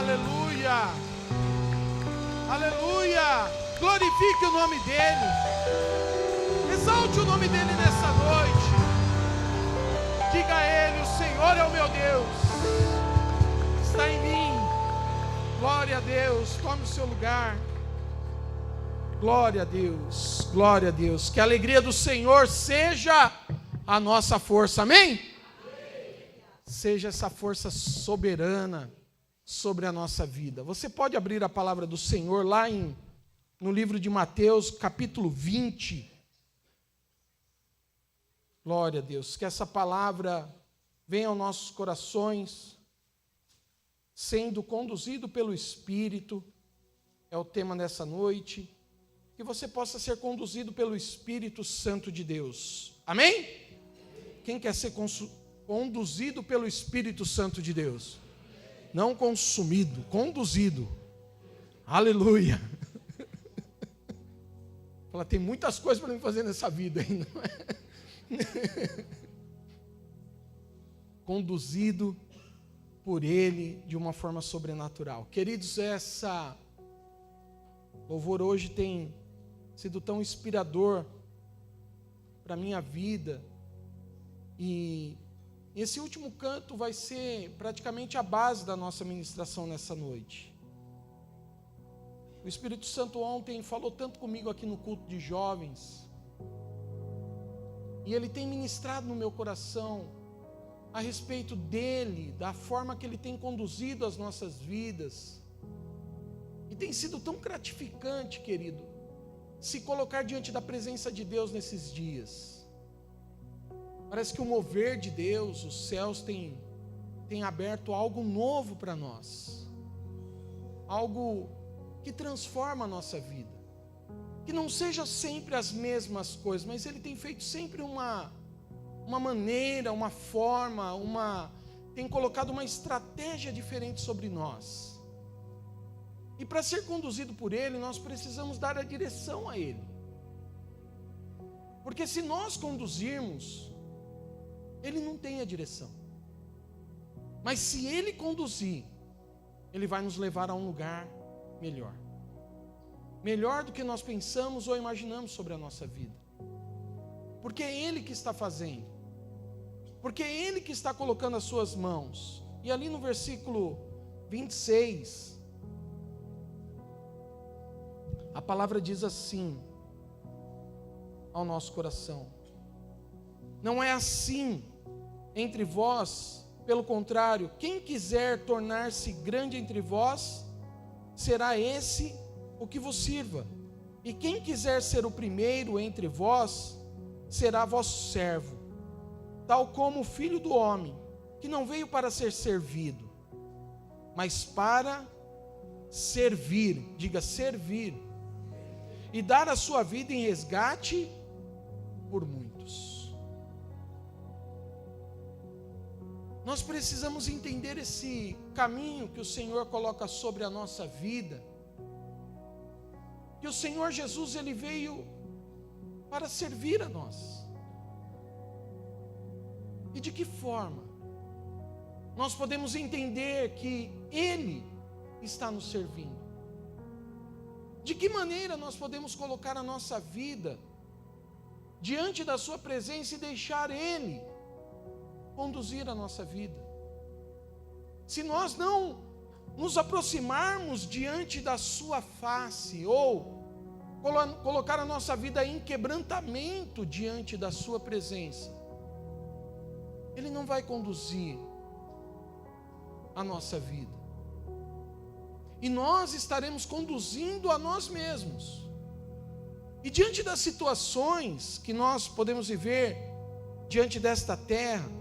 Aleluia. Aleluia. Glorifique o nome dEle. Exalte o nome dEle nessa noite. Diga a Ele: o Senhor é o meu Deus. Está em mim. Glória a Deus. Tome o seu lugar. Glória a Deus. Glória a Deus. Que a alegria do Senhor seja a nossa força. Amém? Seja essa força soberana sobre a nossa vida. Você pode abrir a palavra do Senhor lá no livro de Mateus, capítulo 20. Glória a Deus. Que essa palavra venha aos nossos corações, sendo conduzido pelo Espírito. É o tema dessa noite. Que você possa ser conduzido pelo Espírito Santo de Deus. Amém? Quem quer ser conduzido pelo Espírito Santo de Deus? Não consumido, conduzido. Aleluia. Fala, tem muitas coisas para mim fazer nessa vida ainda. Conduzido por Ele de uma forma sobrenatural. Queridos, essa louvor hoje tem sido tão inspirador para a minha vida. E esse último canto vai ser praticamente a base da nossa ministração nessa noite. O Espírito Santo ontem falou tanto comigo aqui no culto de jovens. E Ele tem ministrado no meu coração a respeito dEle, da forma que Ele tem conduzido as nossas vidas. E tem sido tão gratificante, querido, se colocar diante da presença de Deus nesses dias. Parece que o mover de Deus, os céus têm aberto algo novo para nós. Algo que transforma a nossa vida. Que não seja sempre as mesmas coisas, mas Ele tem feito sempre uma maneira, uma forma, tem colocado uma estratégia diferente sobre nós. E para ser conduzido por Ele, nós precisamos dar a direção a Ele. Porque se nós conduzirmos, Ele não tem a direção. Mas se Ele conduzir, Ele vai nos levar a um lugar melhor. Melhor do que nós pensamos ou imaginamos sobre a nossa vida. Porque é Ele que está fazendo. Porque é Ele que está colocando as suas mãos. E ali no versículo 26, a palavra diz assim ao nosso coração: não é assim entre vós, pelo contrário, quem quiser tornar-se grande entre vós, será esse o que vos sirva. E quem quiser ser o primeiro entre vós, será vosso servo, tal como o Filho do Homem, que não veio para ser servido, mas para servir, diga servir, e dar a sua vida em resgate por muitos. Nós precisamos entender esse caminho que o Senhor coloca sobre a nossa vida. Que o Senhor Jesus, Ele veio para servir a nós. E de que forma nós podemos entender que Ele está nos servindo? De que maneira nós podemos colocar a nossa vida diante da sua presença e deixar Ele conduzir a nossa vida? Se nós não nos aproximarmos diante da sua face, ou colocar a nossa vida em quebrantamento diante da sua presença, Ele não vai conduzir a nossa vida. E nós estaremos conduzindo a nós mesmos. E diante das situações que nós podemos viver diante desta terra,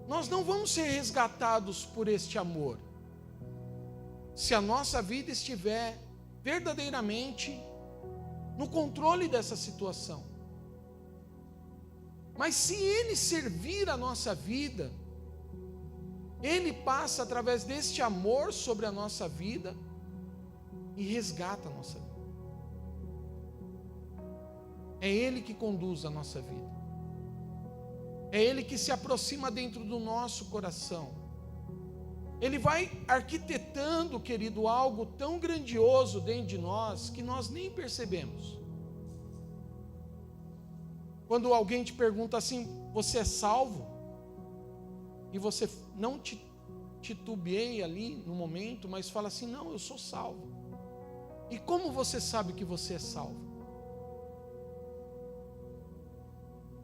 nós não vamos ser resgatados por este amor, se a nossa vida estiver verdadeiramente no controle dessa situação. Mas se Ele servir a nossa vida, Ele passa através deste amor sobre a nossa vida e resgata a nossa vida. É Ele que conduz a nossa vida. É Ele que se aproxima dentro do nosso coração. Ele vai arquitetando, querido, algo tão grandioso dentro de nós que nós nem percebemos. Quando alguém te pergunta assim, você é salvo? E você não titubeia ali no momento, mas fala assim, não, eu sou salvo. E como você sabe que você é salvo?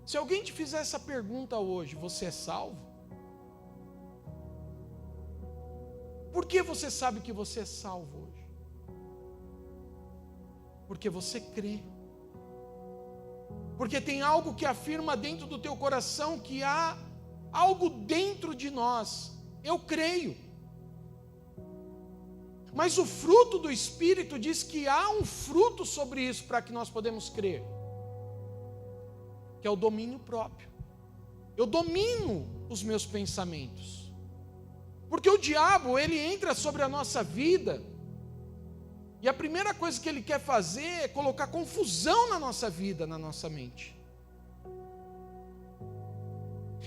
Se alguém te fizer essa pergunta hoje, você é salvo? Por que você sabe que você é salvo hoje? Porque você crê. Porque tem algo que afirma dentro do teu coração que há algo dentro de nós. Eu creio. Mas o fruto do Espírito diz que há um fruto sobre isso para que nós podemos crer. Que é o domínio próprio. Eu domino os meus pensamentos. Porque o diabo, ele entra sobre a nossa vida, e a primeira coisa que ele quer fazer é colocar confusão na nossa vida, na nossa mente.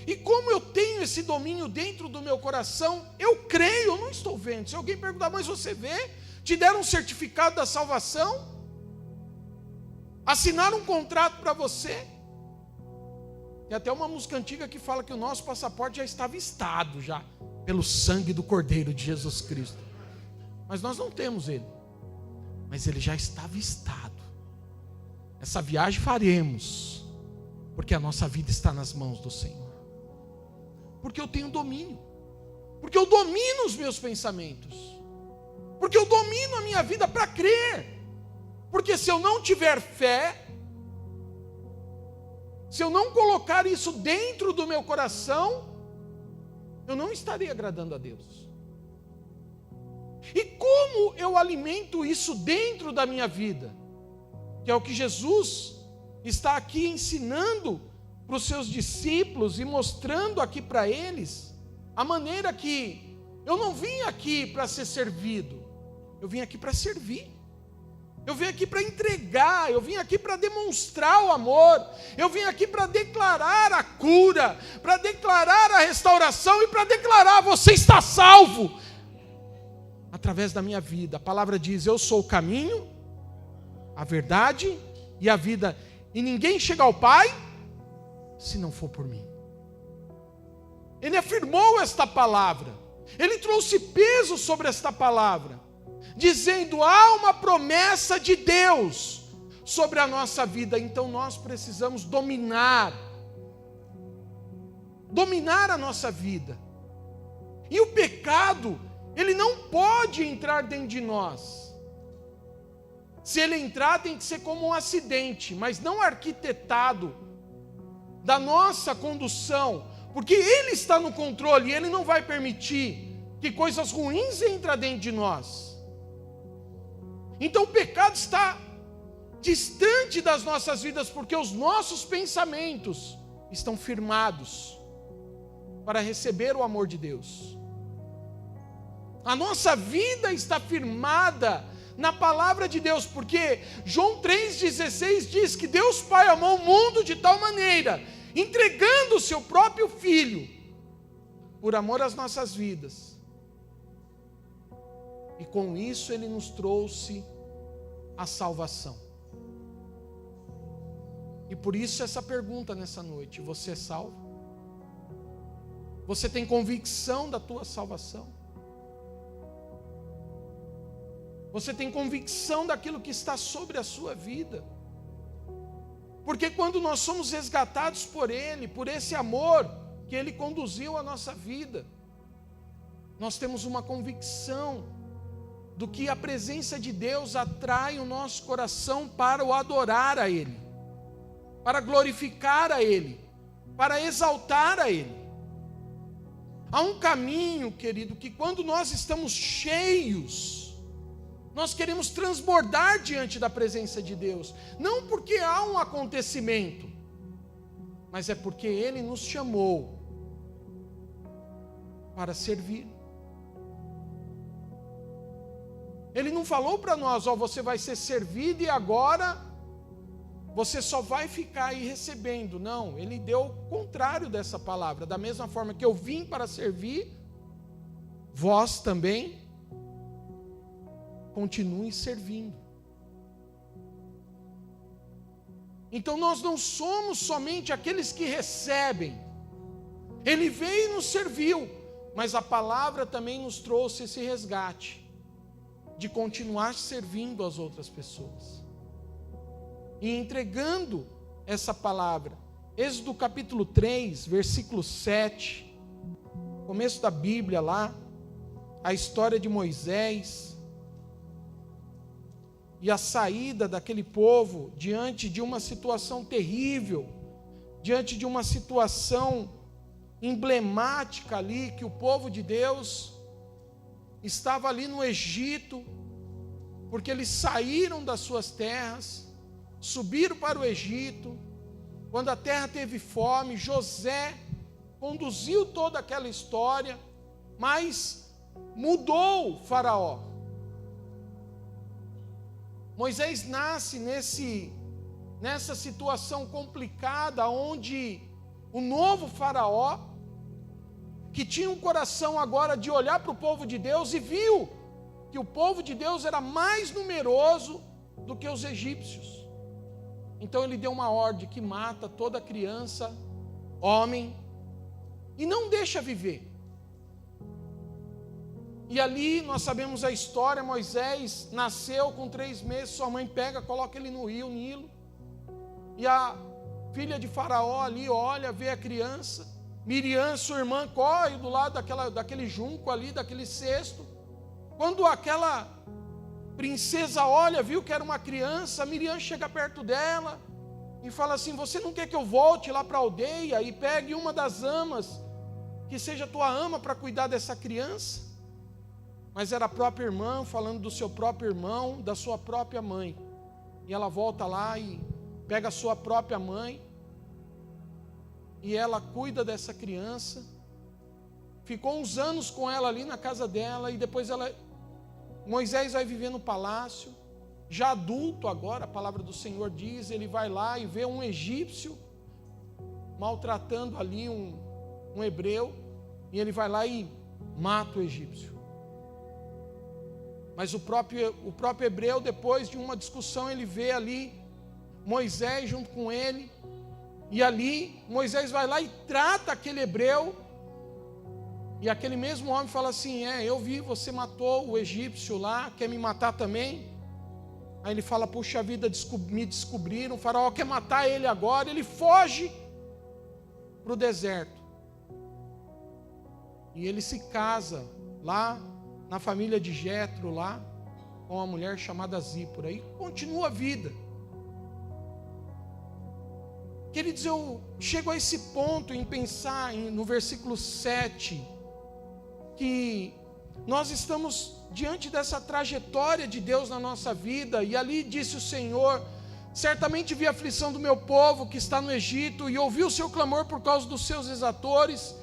E como eu tenho esse domínio dentro do meu coração, eu creio, eu não estou vendo. Se alguém perguntar, mas você vê? Te deram um certificado da salvação? Assinaram um contrato para você? Tem até uma música antiga que fala que o nosso passaporte já está avistado, já, pelo sangue do Cordeiro de Jesus Cristo. Mas nós não temos ele. Mas ele já está avistado. Essa viagem faremos, porque a nossa vida está nas mãos do Senhor. Porque eu tenho domínio. Porque eu domino os meus pensamentos. Porque eu domino a minha vida para crer. Porque se eu não tiver fé, se eu não colocar isso dentro do meu coração, eu não estarei agradando a Deus. E como eu alimento isso dentro da minha vida? Que é o que Jesus está aqui ensinando para os seus discípulos e mostrando aqui para eles, a maneira que eu não vim aqui para ser servido, eu vim aqui para servir. Eu vim aqui para entregar, eu vim aqui para demonstrar o amor, eu vim aqui para declarar a cura, para declarar a restauração e para declarar, você está salvo, através da minha vida. A palavra diz, eu sou o caminho, a verdade e a vida, e ninguém chega ao Pai, se não for por mim. Ele afirmou esta palavra, ele trouxe peso sobre esta palavra, dizendo, há uma promessa de Deus sobre a nossa vida, então nós precisamos dominar a nossa vida. E o pecado, ele não pode entrar dentro de nós. Se ele entrar, tem que ser como um acidente, mas não arquitetado da nossa condução, porque ele está no controle, e ele não vai permitir que coisas ruins entrem dentro de nós. Então o pecado está distante das nossas vidas, porque os nossos pensamentos estão firmados para receber o amor de Deus. A nossa vida está firmada na palavra de Deus, porque João 3,16 diz que Deus Pai amou o mundo de tal maneira, entregando o seu próprio Filho, por amor às nossas vidas. E com isso Ele nos trouxe a salvação. E por isso essa pergunta nessa noite, você é salvo? Você tem convicção da tua salvação? Você tem convicção daquilo que está sobre a sua vida? Porque quando nós somos resgatados por Ele, por esse amor que Ele conduziu a nossa vida, nós temos uma convicção do que a presença de Deus atrai o nosso coração para o adorar a Ele, para glorificar a Ele, para exaltar a Ele. Há um caminho, querido, que quando nós estamos cheios, nós queremos transbordar diante da presença de Deus, não porque há um acontecimento, mas é porque Ele nos chamou para servir. Ele não falou para nós, você vai ser servido e agora você só vai ficar aí recebendo. Não, Ele deu o contrário dessa palavra. Da mesma forma que eu vim para servir, vós também continuem servindo. Então nós não somos somente aqueles que recebem. Ele veio e nos serviu, mas a palavra também nos trouxe esse resgate de continuar servindo as outras pessoas e entregando essa palavra. Êxodo capítulo 3, versículo 7, começo da Bíblia lá, a história de Moisés e a saída daquele povo diante de uma situação terrível, diante de uma situação emblemática ali, que o povo de Deus estava ali no Egito, porque eles saíram das suas terras, subiram para o Egito. Quando a terra teve fome, José conduziu toda aquela história, mas mudou Faraó. Moisés nasce nessa situação complicada, onde o novo Faraó, que tinha um coração agora de olhar para o povo de Deus, e viu que o povo de Deus era mais numeroso do que os egípcios. Então ele deu uma ordem que mata toda criança, homem, e não deixa viver. E ali nós sabemos a história. Moisés nasceu com 3 meses, sua mãe pega, coloca ele no rio Nilo, e a filha de Faraó ali olha, vê a criança. Miriam, sua irmã, corre do lado daquele junco ali, daquele cesto. Quando aquela princesa olha, viu que era uma criança, Miriam chega perto dela e fala assim: você não quer que eu volte lá para a aldeia e pegue uma das amas, que seja tua ama, para cuidar dessa criança? Mas era a própria irmã falando do seu próprio irmão, da sua própria mãe. E ela volta lá e pega a sua própria mãe, e ela cuida dessa criança. Ficou uns anos com ela ali na casa dela, e depois Moisés vai viver no palácio, já adulto agora, a palavra do Senhor diz, ele vai lá e vê um egípcio maltratando ali um hebreu, e ele vai lá e mata o egípcio. Mas o próprio hebreu, depois de uma discussão, ele vê ali Moisés junto com ele, e ali Moisés vai lá e trata aquele hebreu, e aquele mesmo homem fala assim: eu vi, você matou o egípcio lá, quer me matar também? Aí ele fala: puxa vida, me descobriram, o faraó quer matar ele agora. Ele foge para o deserto, e ele se casa lá na família de Jetro, lá com uma mulher chamada Zípora, e continua a vida. Queridos, eu chego a esse ponto em pensar no versículo 7, que nós estamos diante dessa trajetória de Deus na nossa vida, e ali disse o Senhor: certamente vi a aflição do meu povo que está no Egito, e ouvi o seu clamor por causa dos seus exatores,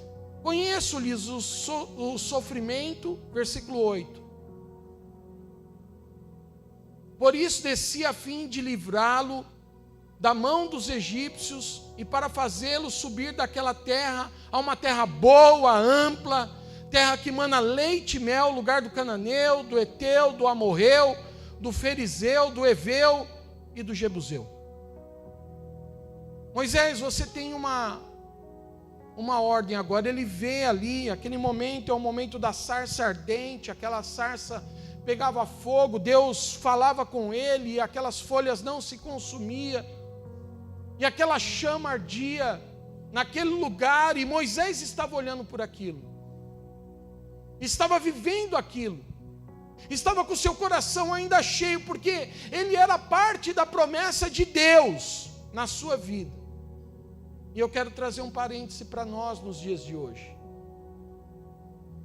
conheço-lhes o sofrimento. Versículo 8: por isso desci a fim de livrá-lo da mão dos egípcios, e para fazê-lo subir daquela terra a uma terra boa, ampla, terra que mana leite e mel, lugar do cananeu, do eteu, do amorreu, do ferizeu, do eveu e do jebuseu. Moisés, você tem uma ordem agora. Ele vê ali, aquele momento é o momento da sarça ardente, aquela sarça pegava fogo, Deus falava com ele, e aquelas folhas não se consumiam, e aquela chama ardia naquele lugar, e Moisés estava olhando por aquilo, estava vivendo aquilo, estava com o seu coração ainda cheio, porque ele era parte da promessa de Deus na sua vida. E eu quero trazer um parêntese para nós nos dias de hoje.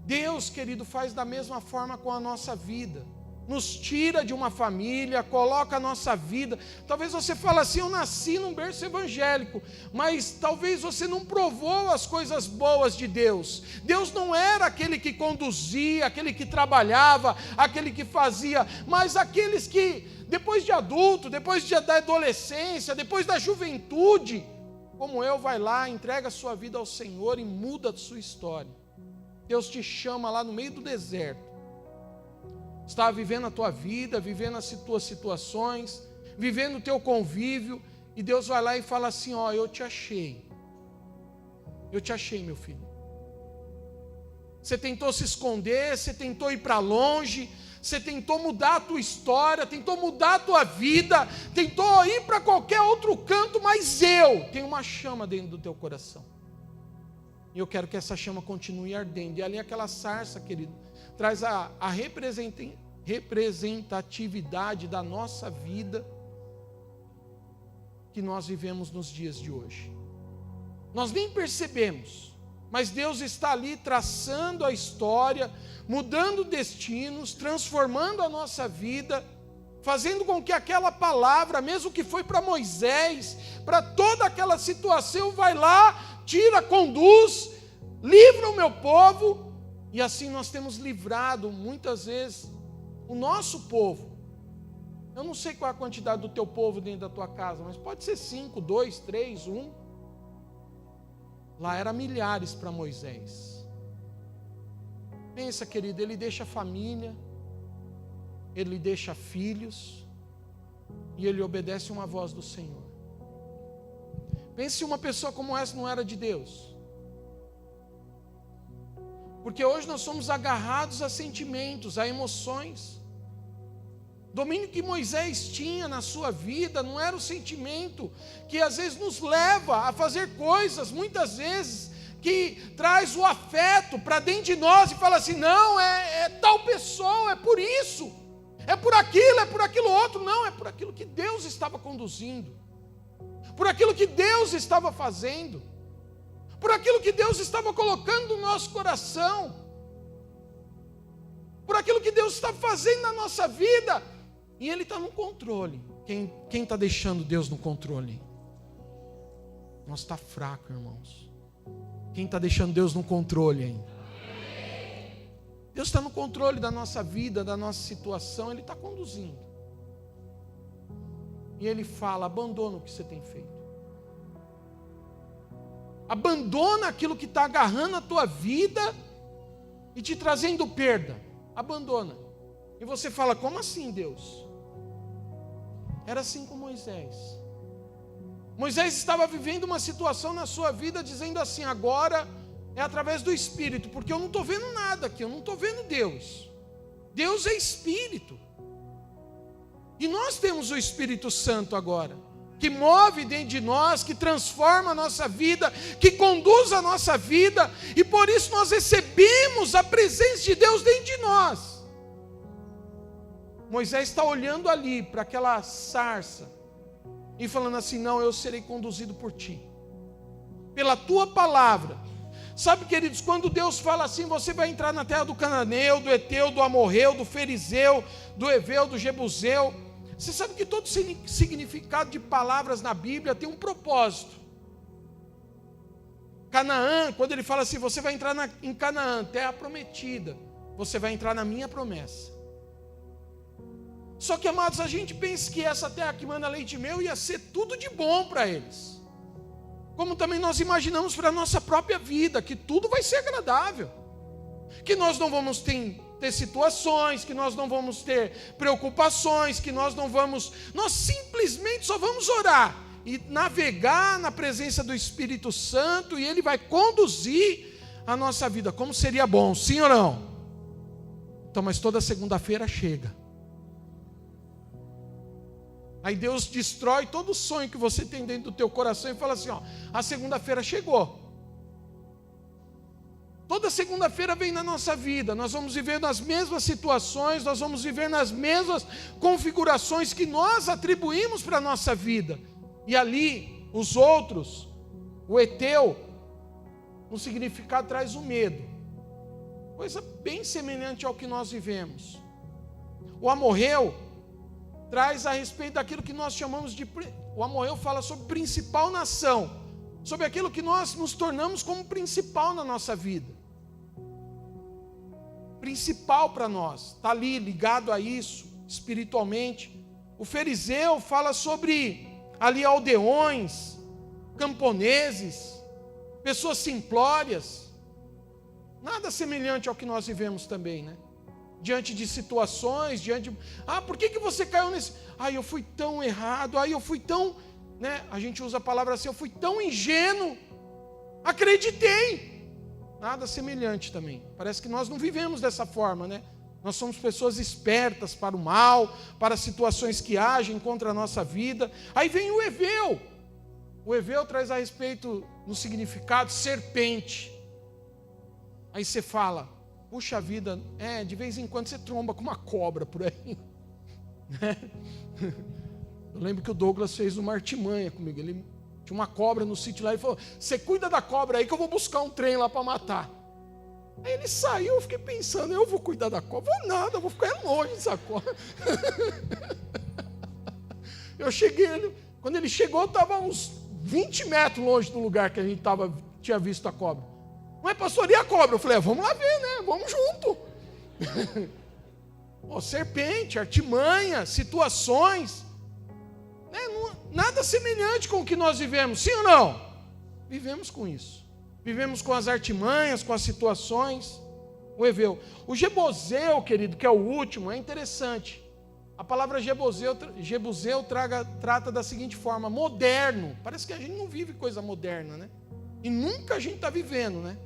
Deus, querido, faz da mesma forma com a nossa vida. Nos tira de uma família, coloca a nossa vida. Talvez você fale assim: eu nasci num berço evangélico, mas talvez você não provou as coisas boas de Deus. Deus não era aquele que conduzia, aquele que trabalhava, aquele que fazia, mas aqueles que, depois de adulto, depois da adolescência, depois da juventude, como eu, vai lá, entrega a sua vida ao Senhor e muda a sua história. Deus te chama lá no meio do deserto. Estava vivendo a tua vida, vivendo as tuas situações, vivendo o teu convívio, e Deus vai lá e fala assim: ó, eu te achei. Eu te achei, meu filho. Você tentou se esconder, você tentou ir para longe, você tentou mudar a tua história, tentou mudar a tua vida, tentou ir para qualquer outro canto, mas eu tenho uma chama dentro do teu coração. E eu quero que essa chama continue ardendo. E ali aquela sarça, querido, traz a representatividade da nossa vida que nós vivemos nos dias de hoje. Nós nem percebemos, mas Deus está ali traçando a história, mudando destinos, transformando a nossa vida, fazendo com que aquela palavra, mesmo que foi para Moisés, para toda aquela situação, vai lá, tira, conduz, livra o meu povo, e assim nós temos livrado muitas vezes o nosso povo. Eu não sei qual é a quantidade do teu povo dentro da tua casa, mas pode ser 5, 2, 3, 1. Lá era milhares para Moisés. Pensa, querido, ele deixa família, ele deixa filhos, e ele obedece uma voz do Senhor. Pense se uma pessoa como essa não era de Deus. Porque hoje nós somos agarrados a sentimentos, a emoções. O domínio que Moisés tinha na sua vida não era o sentimento que às vezes nos leva a fazer coisas, muitas vezes, que traz o afeto para dentro de nós e fala assim: não, é tal pessoa, é por isso, é por aquilo outro. Não, é por aquilo que Deus estava conduzindo, por aquilo que Deus estava fazendo, por aquilo que Deus estava colocando no nosso coração, por aquilo que Deus está fazendo na nossa vida. E Ele está no controle. Quem está deixando Deus no controle? Nós está fraco, irmãos. Quem está deixando Deus no controle ainda? Deus está no controle da nossa vida, da nossa situação. Ele está conduzindo. E Ele fala: abandona o que você tem feito. Abandona aquilo que está agarrando a tua vida e te trazendo perda. Abandona. E você fala: como assim, Deus? Era assim com Moisés. Moisés estava vivendo uma situação na sua vida, dizendo assim: agora é através do Espírito, porque eu não estou vendo nada aqui, eu não estou vendo Deus. Deus é Espírito. E nós temos o Espírito Santo agora, que move dentro de nós, que transforma a nossa vida, que conduz a nossa vida, e por isso nós recebemos a presença de Deus dentro de nós. Moisés está olhando ali para aquela sarça e falando assim: não, eu serei conduzido por ti, pela tua palavra. Sabe, queridos, quando Deus fala assim: você vai entrar na terra do Cananeu, do Eteu, do Amorreu, do Ferizeu, do Eveu, do Jebuseu. Você sabe que todo significado de palavras na Bíblia tem um propósito. Canaã, quando ele fala assim: você vai entrar em Canaã, terra prometida, você vai entrar na minha promessa. Só que, amados, a gente pensa que essa terra que manda leite e mel ia ser tudo de bom para eles. Como também nós imaginamos para a nossa própria vida, que tudo vai ser agradável. Que nós não vamos ter situações, que nós não vamos ter preocupações, que nós simplesmente só vamos orar e navegar na presença do Espírito Santo, e Ele vai conduzir a nossa vida. Como seria bom, sim ou não? Então, mas toda segunda-feira chega. Aí Deus destrói todo o sonho que você tem dentro do teu coração e fala assim: ó, a segunda-feira chegou. Toda segunda-feira vem na nossa vida, nós vamos viver nas mesmas situações, nós vamos viver nas mesmas configurações que nós atribuímos para a nossa vida. E ali, os outros, o Eteu, no significado traz o medo. Coisa bem semelhante ao que nós vivemos. O Amorreu traz a respeito daquilo que nós chamamos de... O Amorreu fala sobre principal nação, sobre aquilo que nós nos tornamos como principal na nossa vida. Principal para nós, está ali ligado a isso, espiritualmente. O Ferizeu fala sobre ali aldeões, camponeses, pessoas simplórias. Nada semelhante ao que nós vivemos também, né? Diante de situações, por que você caiu nesse? Eu fui tão errado, eu fui tão, né? A gente usa a palavra assim, eu fui tão ingênuo, acreditei. Nada semelhante também. Parece que nós não vivemos dessa forma, né? Nós somos pessoas espertas para o mal, para situações que agem contra a nossa vida. Aí vem o Eveu. O Eveu traz a respeito no significado serpente. Aí você fala, puxa vida, de vez em quando você tromba com uma cobra por aí. Eu lembro que o Douglas fez uma artimanha comigo. Ele tinha uma cobra no sítio lá e falou, você cuida da cobra aí que eu vou buscar um trem lá para matar. Aí ele saiu, eu fiquei pensando, eu vou cuidar da cobra? Vou nada, eu vou ficar longe dessa cobra. Eu cheguei, quando ele chegou, eu estava uns 20 metros longe do lugar que a gente tinha visto a cobra. Mas pastor, e a cobra? Eu falei, vamos lá ver, né? Vamos junto. Serpente, artimanha, situações. Né? Nada semelhante com o que nós vivemos, sim ou não? Vivemos com isso. Vivemos com as artimanhas, com as situações. O Eveu. O Jebuseu, querido, que é o último, é interessante. A palavra Jebuseu trata da seguinte forma, moderno. Parece que a gente não vive coisa moderna, né? E nunca a gente está vivendo, né?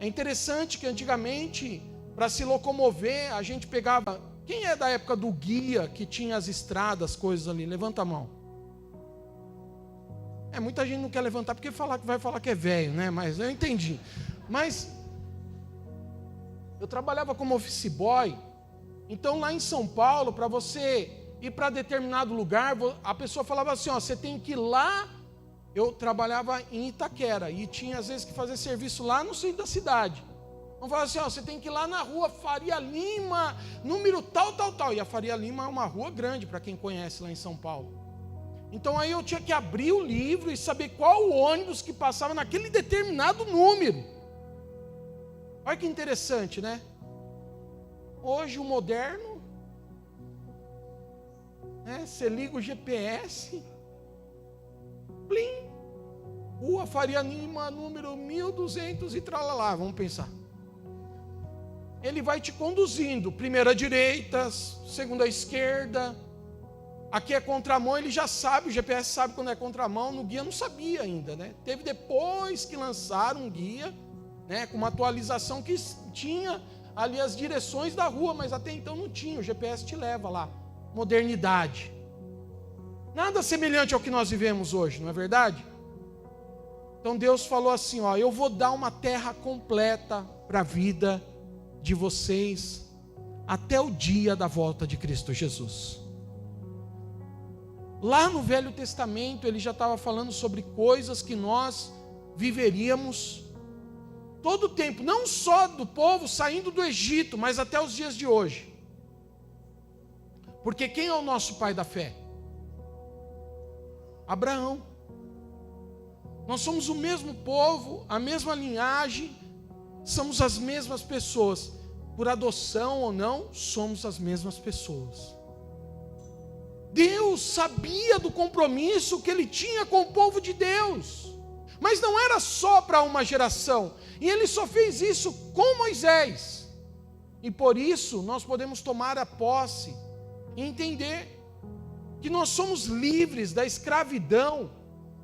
É interessante que antigamente, para se locomover, a gente pegava... Quem é da época do guia, que tinha as estradas, coisas ali? Levanta a mão. Muita gente não quer levantar, porque vai falar que é velho, né? Mas eu entendi. Mas eu trabalhava como office boy, então lá em São Paulo, para você ir para determinado lugar, a pessoa falava assim, você tem que ir lá. Eu trabalhava em Itaquera e tinha às vezes que fazer serviço lá no centro da cidade. Então falava assim, você tem que ir lá na rua Faria Lima, número tal. E a Faria Lima é uma rua grande, para quem conhece lá em São Paulo. Então aí eu tinha que abrir o livro e saber qual o ônibus que passava naquele determinado número. Olha que interessante, né? Hoje o moderno, né? Você liga o GPS... Plim, Rua Faria Lima, número 1200 e tralalá, vamos pensar. Ele vai te conduzindo, primeiro à direita, segundo à esquerda. Aqui é contramão, ele já sabe, o GPS sabe quando é contramão, no guia não sabia ainda, né? Teve depois que lançaram um guia, né, com uma atualização que tinha ali as direções da rua, mas até então não tinha, o GPS te leva lá. Modernidade. Nada semelhante ao que nós vivemos hoje, não é verdade? Então Deus falou assim, eu vou dar uma terra completa para a vida de vocês até o dia da volta de Cristo Jesus. Lá no Velho Testamento ele já estava falando sobre coisas que nós viveríamos todo o tempo, não só do povo saindo do Egito, mas até os dias de hoje. Porque quem é o nosso pai da fé? Abraão. Nós somos o mesmo povo, a mesma linhagem, somos as mesmas pessoas. Por adoção ou não, somos as mesmas pessoas. Deus sabia do compromisso que Ele tinha com o povo de Deus. Mas não era só para uma geração. E Ele só fez isso com Moisés. E por isso nós podemos tomar a posse e entender que nós somos livres da escravidão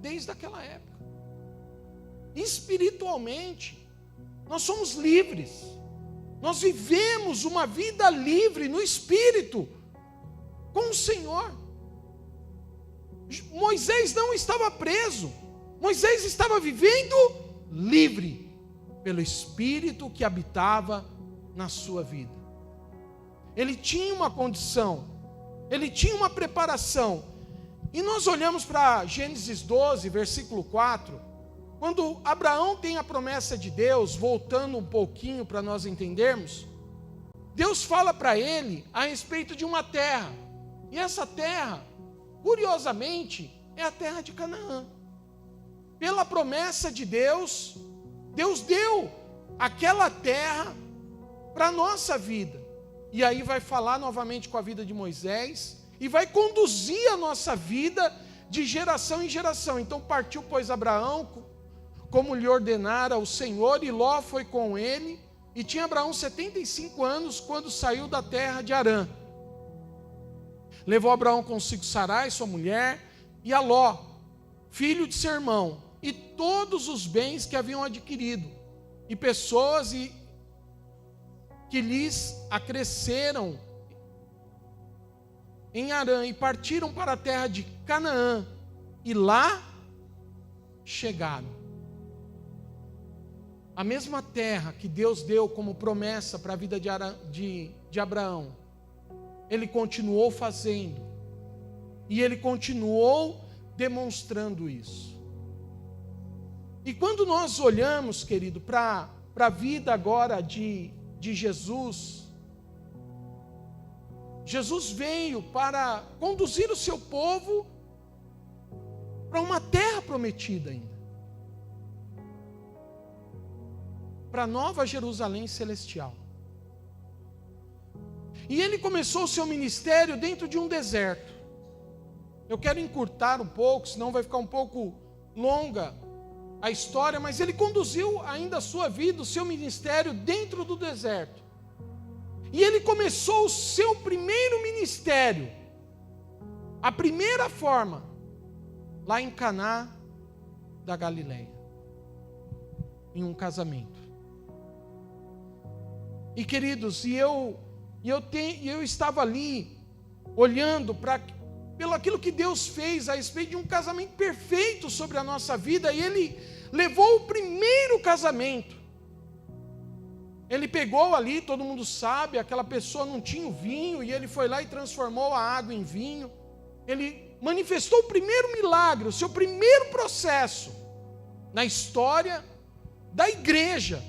desde aquela época. Espiritualmente, nós somos livres. Nós vivemos uma vida livre no Espírito, com o Senhor. Moisés não estava preso. Moisés estava vivendo livre, pelo Espírito que habitava na sua vida. Ele tinha uma condição, ele tinha uma preparação. E nós olhamos para Gênesis 12, versículo 4, quando Abraão tem a promessa de Deus, voltando um pouquinho para nós entendermos, Deus fala para ele a respeito de uma terra. E essa terra, curiosamente, é a terra de Canaã. Pela promessa de Deus, Deus deu aquela terra para a nossa vida. E aí vai falar novamente com a vida de Moisés e vai conduzir a nossa vida de geração em geração. Então partiu, pois, Abraão como lhe ordenara o Senhor, e Ló foi com ele, e tinha Abraão 75 anos quando saiu da terra de Harã. Levou Abraão consigo Sarai, sua mulher, e a Ló, filho de seu irmão, e todos os bens que haviam adquirido, e pessoas que lhes acresceram em Harã, e partiram para a terra de Canaã, e lá chegaram. A mesma terra que Deus deu como promessa para a vida de Abraão, ele continuou fazendo, e ele continuou demonstrando isso. E quando nós olhamos, querido, para a vida agora de Jesus, Jesus veio para conduzir o seu povo para uma terra prometida ainda, para a Nova Jerusalém celestial. E ele começou o seu ministério dentro de um deserto. Eu quero encurtar um pouco, senão vai ficar um pouco longa a história, mas ele conduziu ainda a sua vida, o seu ministério dentro do deserto. E ele começou o seu primeiro ministério, a primeira forma, lá em Caná da Galileia, em um casamento. E queridos, eu estava ali, olhando pelo aquilo que Deus fez a respeito de um casamento perfeito sobre a nossa vida, e ele levou o primeiro casamento. Ele pegou ali, todo mundo sabe, aquela pessoa não tinha o vinho, e ele foi lá e transformou a água em vinho. Ele manifestou o primeiro milagre, o seu primeiro processo na história da igreja,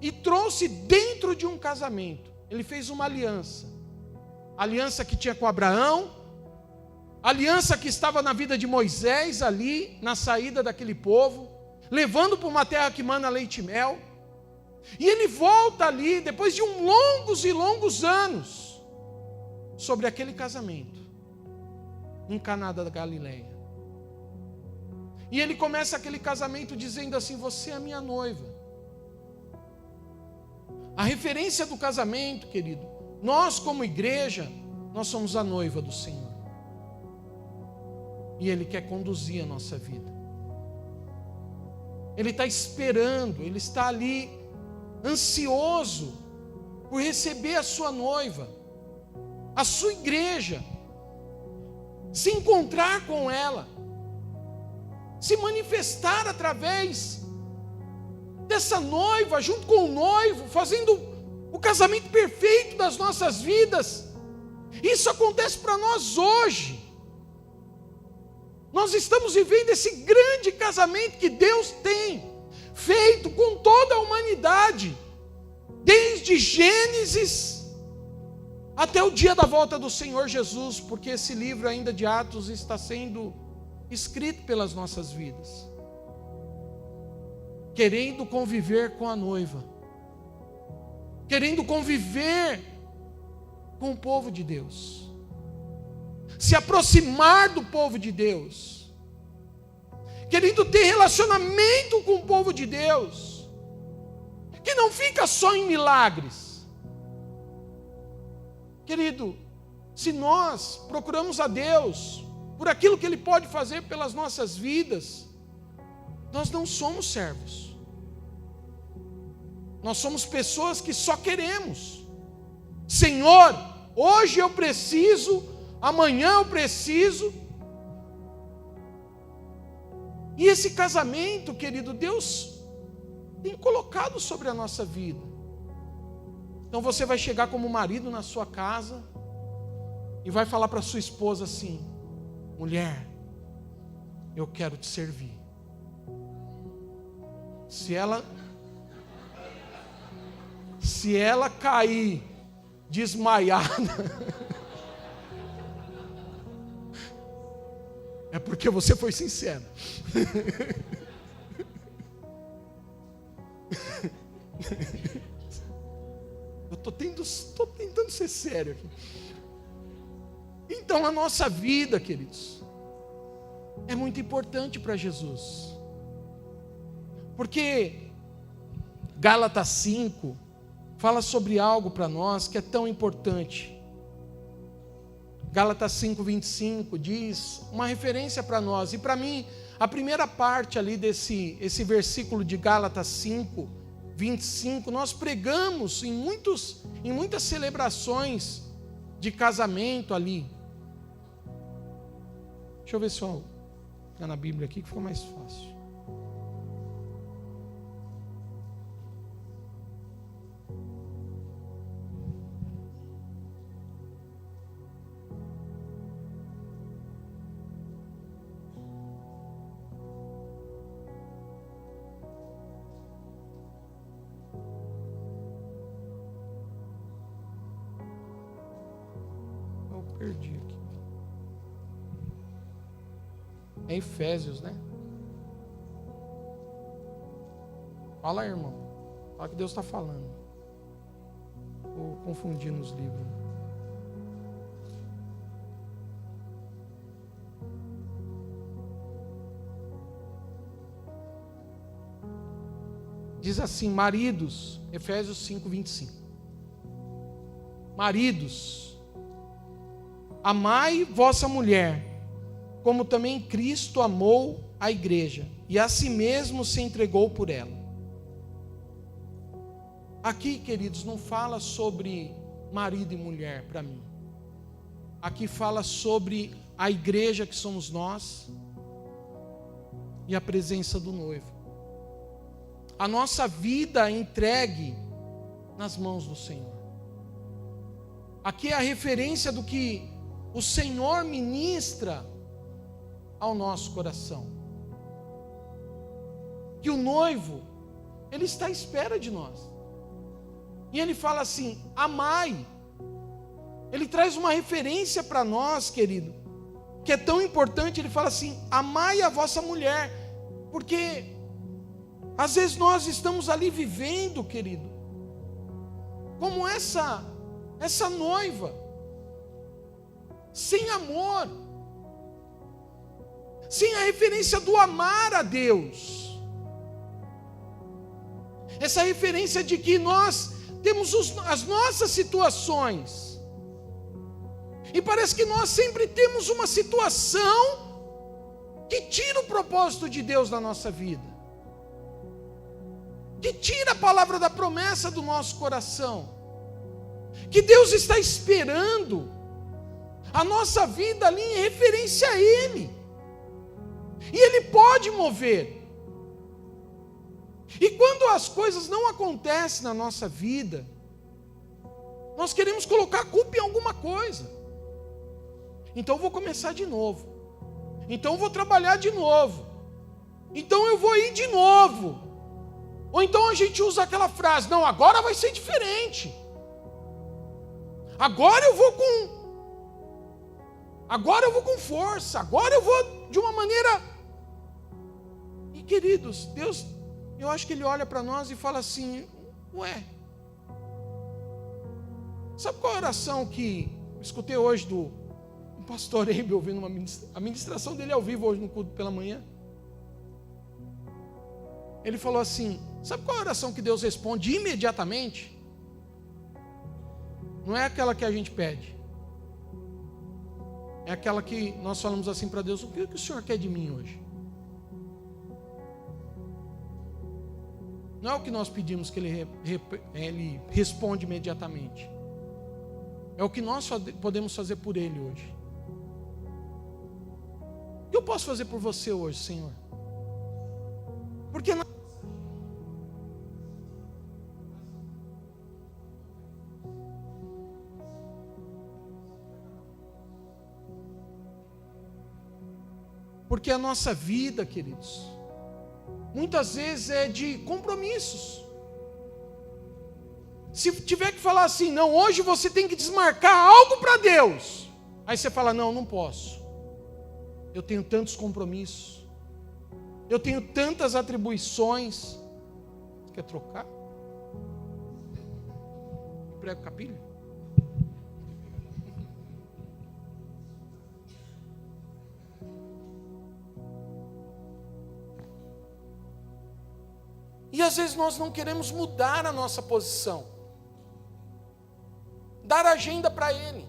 e trouxe dentro de um casamento. Ele fez uma aliança, aliança que tinha com Abraão, aliança que estava na vida de Moisés ali, na saída daquele povo, levando para uma terra que mana leite e mel. E ele volta ali, depois de longos e longos anos, sobre aquele casamento, em Caná da Galileia. E ele começa aquele casamento dizendo assim: você é a minha noiva. A referência do casamento, querido, nós como igreja, nós somos a noiva do Senhor. E Ele quer conduzir a nossa vida. Ele está esperando, Ele está ali, ansioso, por receber a sua noiva, a sua igreja, se encontrar com ela, se manifestar através dessa noiva, junto com o noivo, fazendo o casamento perfeito das nossas vidas. Isso acontece para nós hoje. Nós estamos vivendo esse grande casamento que Deus tem feito com toda a humanidade, desde Gênesis até o dia da volta do Senhor Jesus, porque esse livro ainda de Atos está sendo escrito pelas nossas vidas, querendo conviver com a noiva, querendo conviver com o povo de Deus, se aproximar do povo de Deus, querendo ter relacionamento com o povo de Deus, que não fica só em milagres. Querido, se nós procuramos a Deus por aquilo que Ele pode fazer pelas nossas vidas, nós não somos servos. Nós somos pessoas que só queremos. Senhor, hoje eu preciso, amanhã eu preciso. E esse casamento, querido, Deus tem colocado sobre a nossa vida. Então você vai chegar como marido na sua casa e vai falar para sua esposa assim: mulher, eu quero te servir. Se ela cair desmaiada, é porque você foi sincero. Eu estou tentando ser sério aqui. Então a nossa vida, queridos, é muito importante para Jesus. Porque Gálatas 5 fala sobre algo para nós que é tão importante. Gálatas 5:25 diz uma referência para nós. E para mim, a primeira parte ali esse versículo de Gálatas 5:25, nós pregamos em muitas celebrações de casamento ali. Deixa eu ver se eu está na Bíblia aqui que fica mais fácil. Eu perdi aqui. É Efésios, né? Fala aí, irmão. Fala que Deus está falando. Estou confundindo os livros. Diz assim, maridos, Efésios 5:25. Maridos, amai vossa mulher, como também Cristo amou a igreja, e a si mesmo se entregou por ela. Aqui, queridos, não fala sobre marido e mulher para mim. Aqui fala sobre a igreja que somos nós e a presença do noivo. A nossa vida entregue nas mãos do Senhor. Aqui é a referência do que o Senhor ministra ao nosso coração. Que o noivo, ele está à espera de nós. E ele fala assim, amai. Ele traz uma referência para nós, querido, que é tão importante. Ele fala assim, amai a vossa mulher. Porque às vezes nós estamos ali vivendo, querido, como essa noiva, sem amor, sem a referência do amar a Deus, essa referência de que nós temos as nossas situações, e parece que nós sempre temos uma situação que tira o propósito de Deus na nossa vida, que tira a palavra da promessa do nosso coração, que Deus está esperando a nossa vida ali em referência a Ele, e Ele pode mover. E quando as coisas não acontecem na nossa vida, nós queremos colocar a culpa em alguma coisa. Então eu vou começar de novo, então eu vou trabalhar de novo, então eu vou ir de novo. Ou então a gente usa aquela frase, não, agora vai ser diferente, agora eu vou com força, agora eu vou de uma maneira. E queridos, Deus, eu acho que Ele olha para nós e fala assim, ué, sabe qual a oração que eu escutei hoje do pastor Eibe, ouvindo a ministração dele ao vivo hoje no culto pela manhã? Ele falou assim, sabe qual a oração que Deus responde imediatamente? Não é aquela que a gente pede, é aquela que nós falamos assim para Deus, o que o Senhor quer de mim hoje? Não é o que nós pedimos que Ele responde imediatamente, é o que nós podemos fazer por Ele hoje. O que eu posso fazer por você hoje, Senhor? Porque a nossa vida, queridos, muitas vezes é de compromissos. Se tiver que falar assim, não, hoje você tem que desmarcar algo para Deus, aí você fala, não posso, eu tenho tantos compromissos, eu tenho tantas atribuições. Você quer trocar? Eu prego capilha? E às vezes nós não queremos mudar a nossa posição, dar agenda para Ele.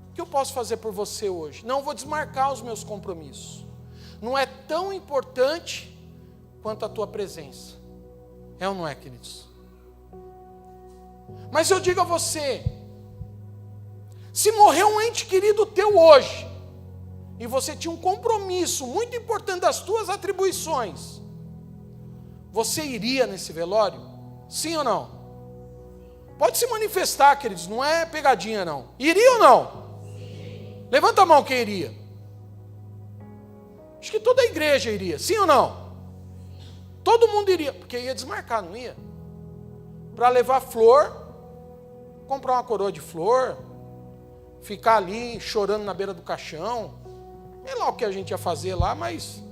O que eu posso fazer por você hoje? Não vou desmarcar os meus compromissos. Não é tão importante quanto a tua presença. É ou não é, queridos? Mas eu digo a você, se morrer um ente querido teu hoje, e você tinha um compromisso muito importante das tuas atribuições, você iria nesse velório? Sim ou não? Pode se manifestar, queridos, não é pegadinha não. Iria ou não? Sim. Levanta a mão quem iria. Acho que toda a igreja iria, sim ou não? Todo mundo iria, porque ia desmarcar, não ia? Para levar flor, comprar uma coroa de flor, ficar ali chorando na beira do caixão, sei lá o que a gente ia fazer lá, mas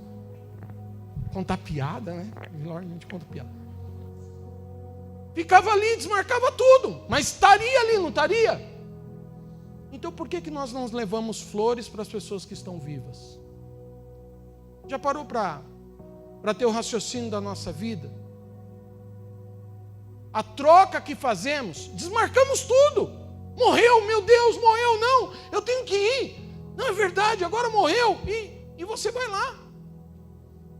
contar piada, né? Melhor a gente conta piada. Ficava ali, desmarcava tudo, mas estaria ali, não estaria? Então por que nós não levamos flores para as pessoas que estão vivas? Já parou para ter o raciocínio da nossa vida? A troca que fazemos, desmarcamos tudo. Morreu, meu Deus, morreu, não, eu tenho que ir. Não, é verdade, agora morreu. E você vai lá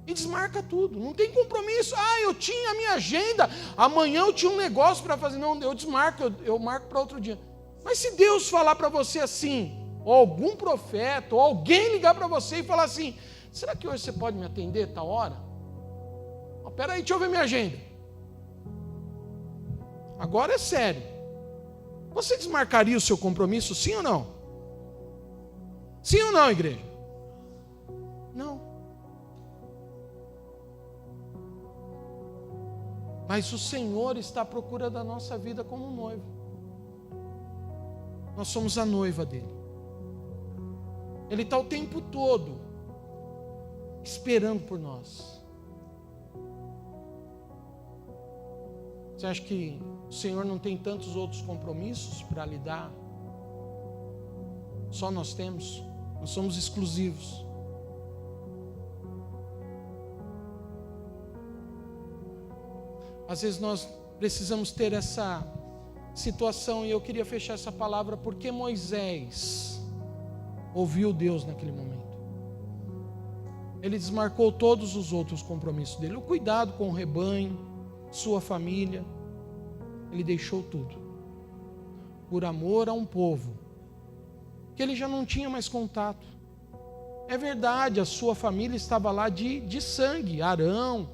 e desmarca tudo. Não tem compromisso. Eu tinha a minha agenda, amanhã eu tinha um negócio para fazer. Não, eu desmarco, eu marco para outro dia. Mas se Deus falar para você assim, ou algum profeta, ou alguém ligar para você e falar assim, será que hoje você pode me atender tal hora? Espera aí, deixa eu ver minha agenda. Agora é sério. Você desmarcaria o seu compromisso, sim ou não? Sim ou não, igreja? Não. Mas o Senhor está à procura da nossa vida como um noivo. Nós somos a noiva dele. Ele está o tempo todo esperando por nós. Você acha que o Senhor não tem tantos outros compromissos para lidar? Só nós temos. Nós somos exclusivos. Às vezes nós precisamos ter essa situação, e eu queria fechar essa palavra, porque Moisés ouviu Deus naquele momento. Ele desmarcou todos os outros compromissos dele, o cuidado com o rebanho, sua família, ele deixou tudo, por amor a um povo, que ele já não tinha mais contato. É verdade, a sua família estava lá de sangue, Arão,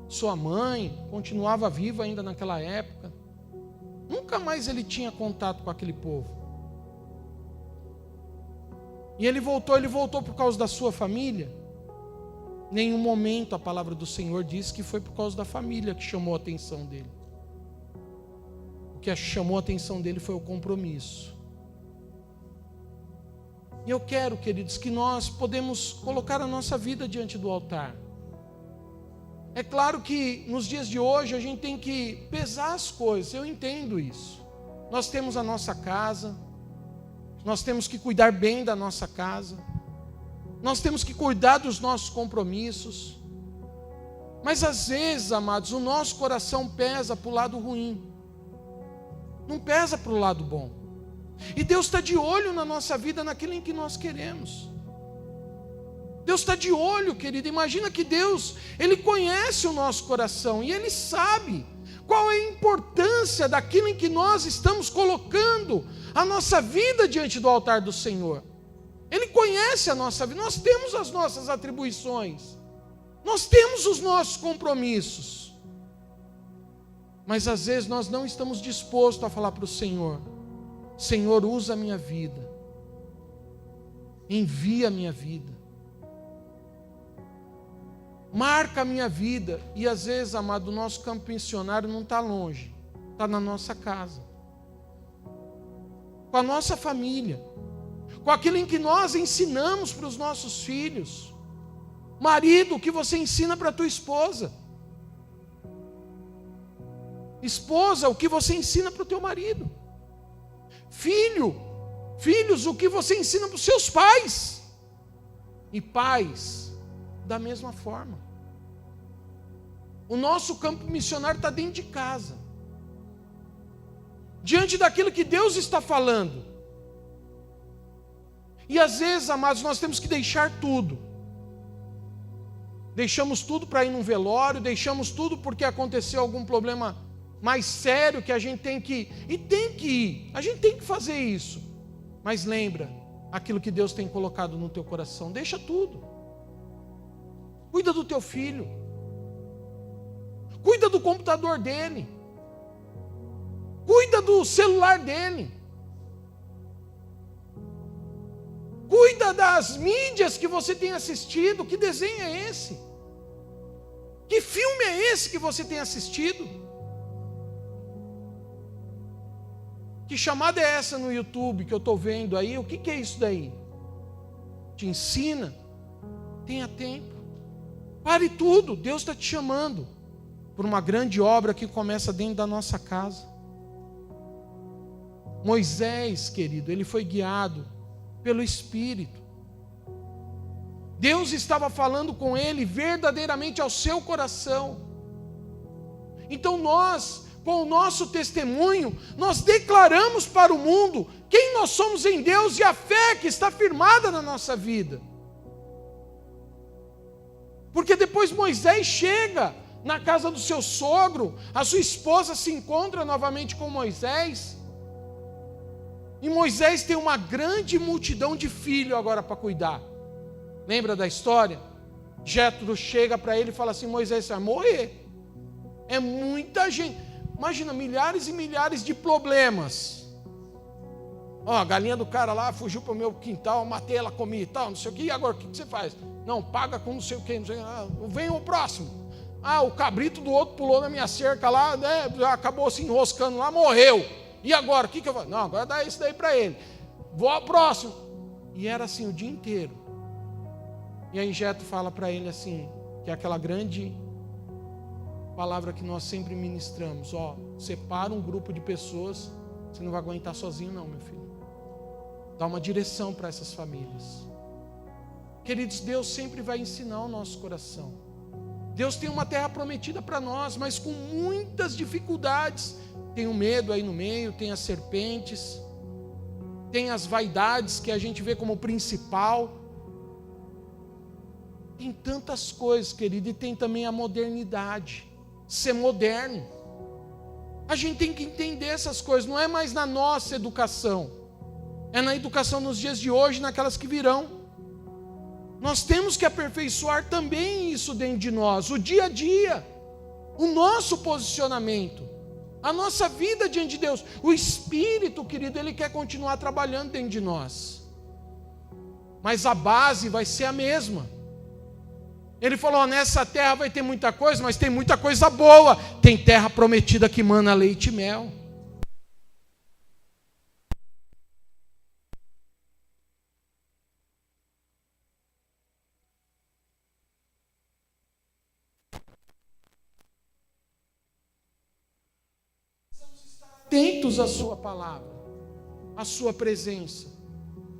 sua mãe, continuava viva ainda naquela época. Nunca mais ele tinha contato com aquele povo. E ele voltou por causa da sua família. Nenhum momento a palavra do Senhor diz que foi por causa da família que chamou a atenção dele. O que chamou a atenção dele foi o compromisso. E eu quero, queridos, que nós podemos colocar a nossa vida diante do altar. É claro que nos dias de hoje a gente tem que pesar as coisas, eu entendo isso. Nós temos a nossa casa, nós temos que cuidar bem da nossa casa, nós temos que cuidar dos nossos compromissos. Mas às vezes, amados, o nosso coração pesa para o lado ruim, não pesa para o lado bom. E Deus está de olho na nossa vida, naquilo em que nós queremos. Deus está de olho, querido. Imagina que Deus, Ele conhece o nosso coração e Ele sabe qual é a importância daquilo em que nós estamos colocando a nossa vida diante do altar do Senhor. Ele conhece a nossa vida, nós temos as nossas atribuições, nós temos os nossos compromissos, mas às vezes nós não estamos dispostos a falar para o Senhor: Senhor, usa a minha vida, envia a minha vida, marca a minha vida. E às vezes, amado, o nosso campo missionário não está longe, está na nossa casa, com a nossa família, com aquilo em que nós ensinamos para os nossos filhos. Marido, o que você ensina para a tua esposa? Esposa, o que você ensina para o teu marido? Filhos, o que você ensina para os seus pais? E pais, da mesma forma. O nosso campo missionário está dentro de casa. Diante daquilo que Deus está falando. E às vezes, amados, nós temos que deixar tudo. Deixamos tudo para ir num velório, deixamos tudo porque aconteceu algum problema mais sério que a gente tem que ir. E tem que ir, a gente tem que fazer isso. Mas lembra, aquilo que Deus tem colocado no teu coração, deixa tudo. Cuida do teu filho. Cuida do computador dele. Cuida do celular dele. Cuida das mídias que você tem assistido. Que desenho é esse? Que filme é esse que você tem assistido? Que chamada é essa no YouTube que eu estou vendo aí? O que é isso daí? Te ensina? Tenha tempo. Pare tudo. Deus está te chamando por uma grande obra que começa dentro da nossa casa. Moisés, querido, ele foi guiado pelo Espírito. Deus estava falando com ele verdadeiramente ao seu coração. Então nós, com o nosso testemunho, nós declaramos para o mundo quem nós somos em Deus e a fé que está firmada na nossa vida. Porque depois Moisés chega na casa do seu sogro, a sua esposa se encontra novamente com Moisés, e Moisés tem uma grande multidão de filhos agora para cuidar. Lembra da história? Jétro chega para ele e fala assim: Moisés, você vai morrer. É muita gente. Imagina, milhares e milhares de problemas. Ó, a galinha do cara lá fugiu para o meu quintal, matei ela, comi e tal, não sei o que. E agora, o que você faz? Não, paga com não sei o que, não sei o que. Ah, vem o próximo. Ah, o cabrito do outro pulou na minha cerca lá, né, acabou se enroscando lá, morreu. E agora, o que eu faço? Não, agora dá isso daí para ele. Vou ao próximo. E era assim o dia inteiro. E aí Jetro fala para ele assim, que é aquela grande palavra que nós sempre ministramos: ó, separa um grupo de pessoas, você não vai aguentar sozinho não, meu filho. Dá uma direção para essas famílias. Queridos, Deus sempre vai ensinar o nosso coração. Deus tem uma terra prometida para nós, mas com muitas dificuldades. Tem o medo aí no meio, tem as serpentes, tem as vaidades que a gente vê como principal. Tem tantas coisas, querido, e tem também a modernidade, ser moderno. A gente tem que entender essas coisas, não é mais na nossa educação, é na educação nos dias de hoje, naquelas que virão. Nós temos que aperfeiçoar também isso dentro de nós, o dia a dia, o nosso posicionamento, a nossa vida diante de Deus. O Espírito, querido, Ele quer continuar trabalhando dentro de nós, mas a base vai ser a mesma. Ele falou: nessa terra vai ter muita coisa, mas tem muita coisa boa. Tem terra prometida que mana leite e mel. Atentos à sua palavra, à sua presença.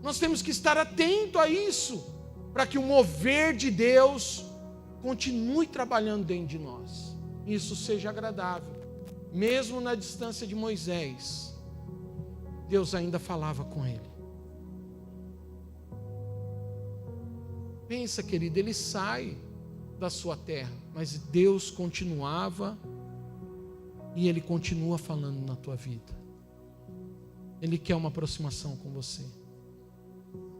Nós temos que estar atentos a isso, para que o mover de Deus continue trabalhando dentro de nós. Isso seja agradável. Mesmo na distância de Moisés, Deus ainda falava com ele. Pensa, querido, ele sai da sua terra, mas Deus continuava. E Ele continua falando na tua vida. Ele quer uma aproximação com você.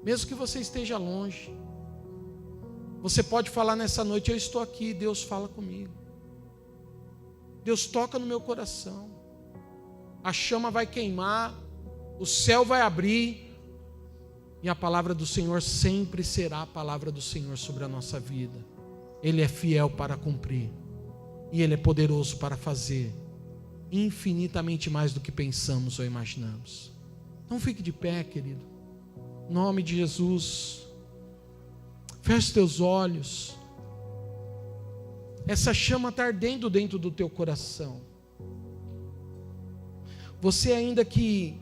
Mesmo que você esteja longe, você pode falar nessa noite: eu estou aqui, Deus fala comigo. Deus toca no meu coração. A chama vai queimar, o céu vai abrir, e a palavra do Senhor sempre será a palavra do Senhor sobre a nossa vida. Ele é fiel para cumprir, e Ele é poderoso para fazer infinitamente mais do que pensamos ou imaginamos. Então fique de pé, querido, em nome de Jesus. Feche teus olhos. Essa chama está ardendo dentro do teu coração. Você ainda que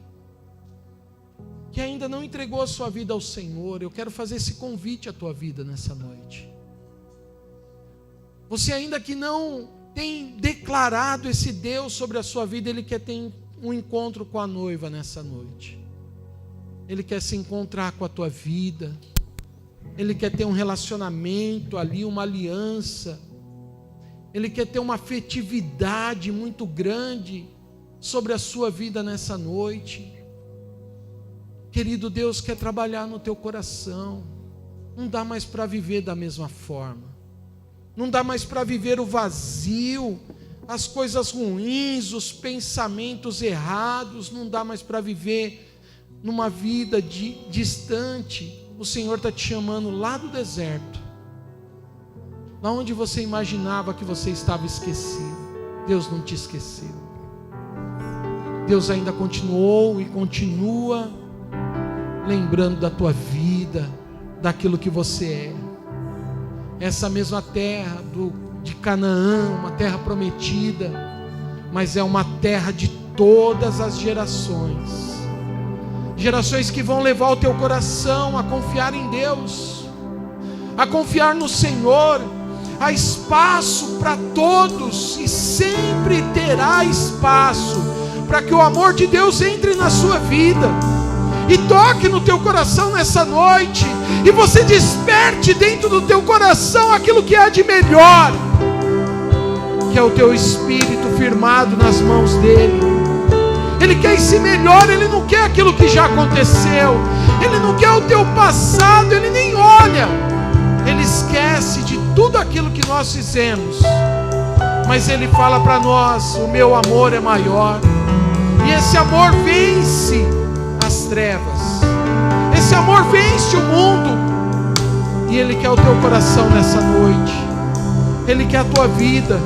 ainda não entregou a sua vida ao Senhor, eu quero fazer esse convite à tua vida nessa noite. Você ainda que não tem declarado esse Deus sobre a sua vida. Ele quer ter um encontro com a noiva nessa noite. Ele quer se encontrar com a tua vida. Ele quer ter um relacionamento ali, uma aliança. Ele quer ter uma afetividade muito grande sobre a sua vida nessa noite. Querido, Deus quer trabalhar no teu coração. Não dá mais para viver da mesma forma. Não dá mais para viver o vazio, as coisas ruins, os pensamentos errados. Não dá mais para viver numa vida distante. O Senhor está te chamando lá do deserto, lá onde você imaginava que você estava esquecido. Deus não te esqueceu. Deus ainda continuou e continua lembrando da tua vida, daquilo que você é. Essa mesma terra de Canaã, uma terra prometida, mas é uma terra de todas as gerações. Gerações que vão levar o teu coração a confiar em Deus, a confiar no Senhor. Há espaço para todos e sempre terá espaço para que o amor de Deus entre na sua vida e toque no teu coração nessa noite, e você desperte dentro do teu coração aquilo que há de melhor, que é o teu espírito firmado nas mãos dele. Ele quer esse melhor. Ele não quer aquilo que já aconteceu, ele não quer o teu passado, ele nem olha, ele esquece de tudo aquilo que nós fizemos, mas ele fala para nós: o meu amor é maior, e esse amor vence as trevas, esse amor vence o mundo, e ele quer o teu coração nessa noite, ele quer a tua vida,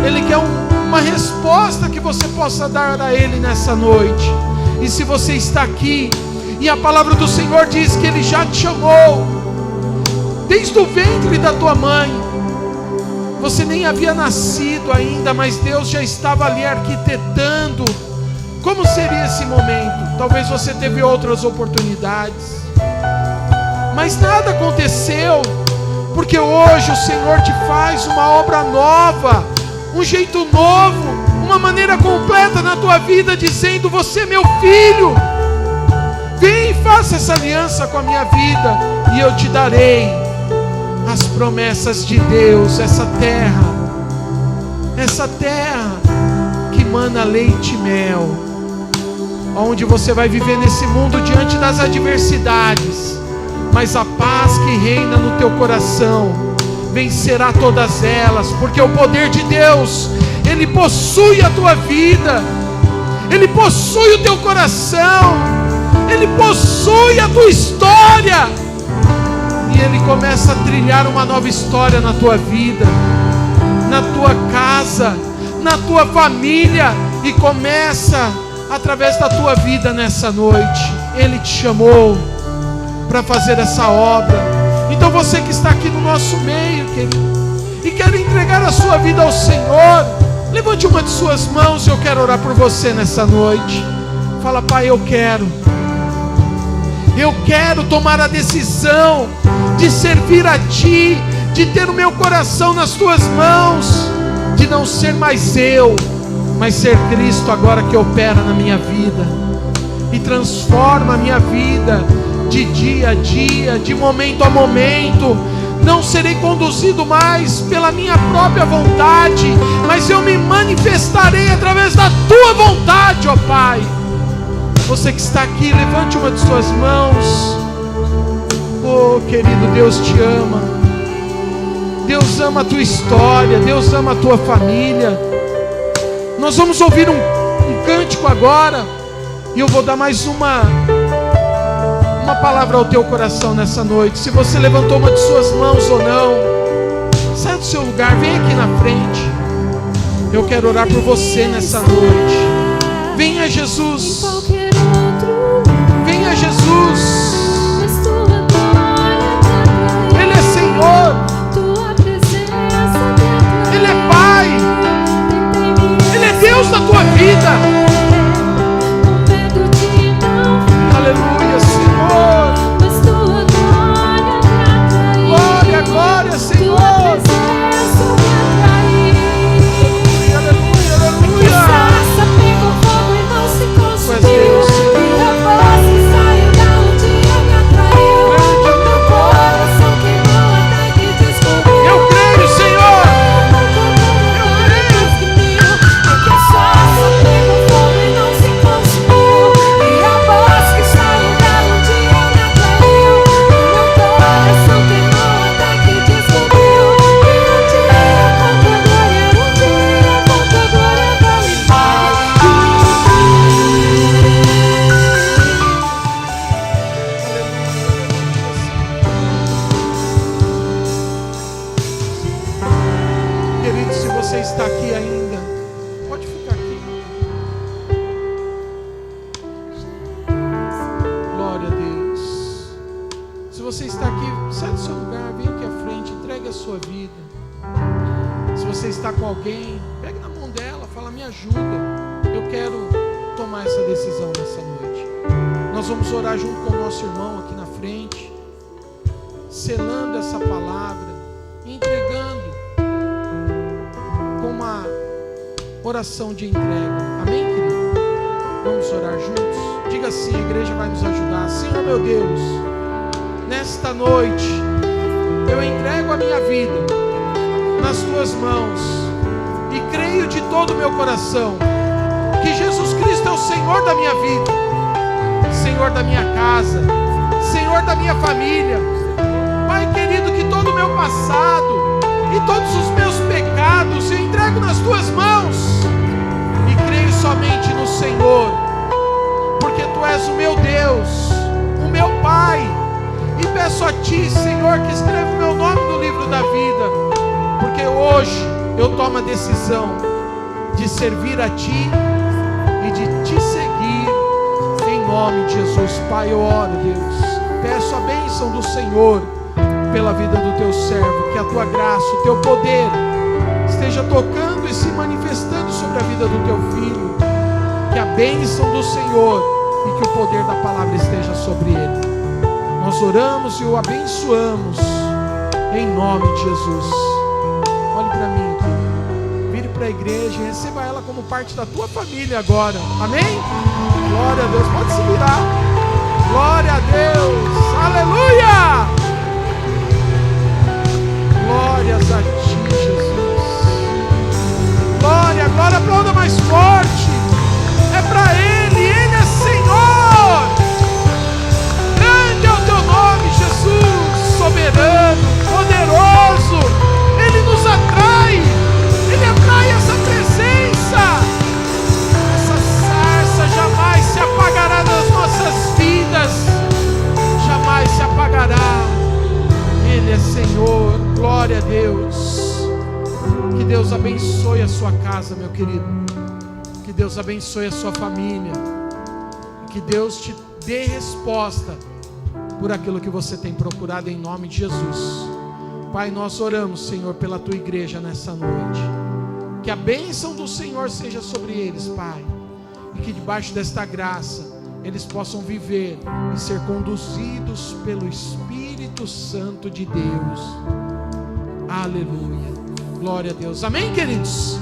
ele quer uma resposta que você possa dar a ele nessa noite. E se você está aqui e a palavra do Senhor diz que ele já te chamou desde o ventre da tua mãe, você nem havia nascido ainda, mas Deus já estava ali arquitetando como seria esse momento. Talvez você teve outras oportunidades, mas nada aconteceu, porque hoje o Senhor te faz uma obra nova, um jeito novo, uma maneira completa na tua vida, dizendo: você é meu filho, vem e faça essa aliança com a minha vida, e eu te darei as promessas de Deus, essa terra que mana leite e mel, onde você vai viver nesse mundo diante das adversidades, mas a paz que reina no teu coração vencerá todas elas, porque o poder de Deus, ele possui a tua vida, ele possui o teu coração, ele possui a tua história, e ele começa a trilhar uma nova história na tua vida, na tua casa, na tua família, e começa através da tua vida nessa noite. Ele te chamou para fazer essa obra. Então você que está aqui no nosso meio, querido, e quer entregar a sua vida ao Senhor, levante uma de suas mãos, e eu quero orar por você nessa noite. Fala: Pai, eu quero tomar a decisão de servir a Ti, de ter o meu coração nas Tuas mãos, de não ser mais eu, mas ser Cristo agora que opera na minha vida, e transforma a minha vida de dia a dia, de momento a momento. Não serei conduzido mais pela minha própria vontade, mas eu me manifestarei através da Tua vontade, ó Pai. Você que está aqui, levante uma de suas mãos. Oh, querido, Deus te ama. Deus ama a tua história, Deus ama a tua família. Nós vamos ouvir um cântico agora, e eu vou dar mais uma palavra ao teu coração nessa noite. Se você levantou uma de suas mãos ou não, sai do seu lugar, vem aqui na frente. Eu quero orar por você nessa noite. Venha Jesus, venha Jesus. Ele é Senhor, Ele é Pai, Ele é Deus da tua vida. Aleluia, Senhor. Glória, glória, Senhor. você está aqui, sai do seu lugar, vem aqui à frente, entregue a sua vida. Se você está com alguém, pegue na mão dela, fala, me ajuda, eu quero tomar essa decisão nessa noite. Nós vamos orar junto com o nosso irmão aqui na frente, selando essa palavra, entregando com uma oração de entrega. Amém, querido? Vamos orar juntos? Diga assim, a igreja vai nos ajudar. Senhor meu Deus, nesta noite eu entrego a minha vida nas tuas mãos e creio de todo o meu coração que Jesus Cristo é o Senhor da minha vida, Senhor da minha casa, Senhor da minha família. Pai querido, que todo o meu passado e todos os meus pecados eu entrego nas tuas mãos e creio somente no Senhor, porque tu és o meu Deus, o meu Pai, e peço a ti, Senhor, que escreva o meu nome no livro da vida, porque hoje eu tomo a decisão de servir a ti e de te seguir em nome de Jesus. Pai, eu oro, Deus, peço a bênção do Senhor pela vida do teu servo, que a tua graça, o teu poder esteja tocando e se manifestando sobre a vida do teu filho, que a bênção do Senhor e que o poder da palavra esteja sobre ele. Nós oramos e o abençoamos em nome de Jesus. Olhe para mim, querido. Vire para a igreja e receba ela como parte da tua família agora. Amém? Glória a Deus. Pode se virar. Glória a Deus. Aleluia! Glórias a ti, Jesus. Glória, glória, aplauda mais forte. É para Ele, Ele é Senhor. Grande é o teu nome, Jesus. Soberano, poderoso. Ele nos atrai. Ele atrai essa presença. Essa sarça jamais se apagará das nossas vidas. Jamais se apagará. Ele é Senhor. Glória a Deus. Que Deus abençoe a sua casa, meu querido. Que Deus abençoe a sua família. Que Deus te dê resposta por aquilo que você tem procurado em nome de Jesus. Pai, nós oramos, Senhor, pela tua igreja nessa noite. Que a bênção do Senhor seja sobre eles, Pai. E que debaixo desta graça eles possam viver e ser conduzidos pelo Espírito Santo de Deus. Aleluia. Glória a Deus. Amém, queridos?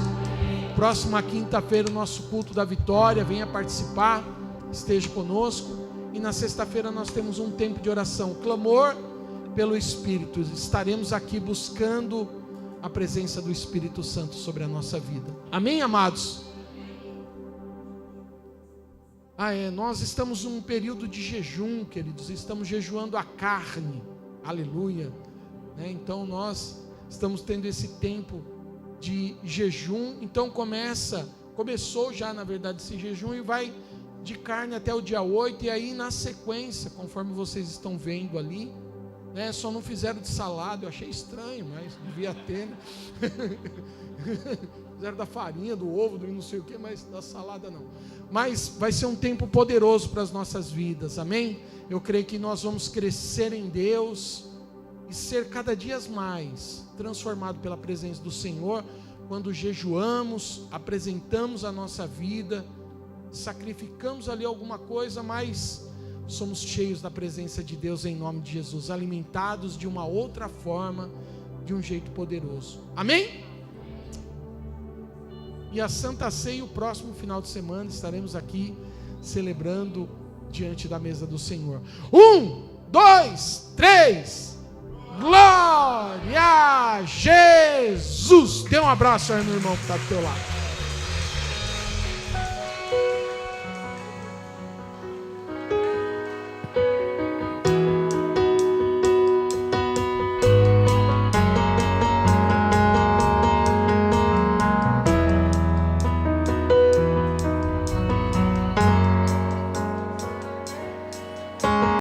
Próxima quinta-feira o nosso culto da vitória. Venha participar, esteja conosco. E na sexta-feira nós temos um tempo de oração, clamor pelo Espírito. Estaremos aqui buscando a presença do Espírito Santo sobre a nossa vida. Amém, amados? Nós estamos num período de jejum, queridos. Estamos jejuando a carne. Aleluia. Então nós estamos tendo esse tempo de jejum. Então começou já na verdade esse jejum e vai de carne até o dia 8. E aí na sequência, conforme vocês estão vendo ali, só não fizeram de salada. Eu achei estranho, mas devia ter, né? Fizeram da farinha, do ovo, do não sei o que, mas da salada não. Mas vai ser um tempo poderoso para as nossas vidas, amém? Eu creio que nós vamos crescer em Deus e ser cada dia mais transformado pela presença do Senhor, quando jejuamos, apresentamos a nossa vida, sacrificamos ali alguma coisa, mas somos cheios da presença de Deus em nome de Jesus, alimentados de uma outra forma, de um jeito poderoso, amém? E a Santa Ceia, o próximo final de semana, estaremos aqui celebrando diante da mesa do Senhor. 1, 2, 3. Glória a Jesus. Dê um abraço aí no irmão que está do teu lado.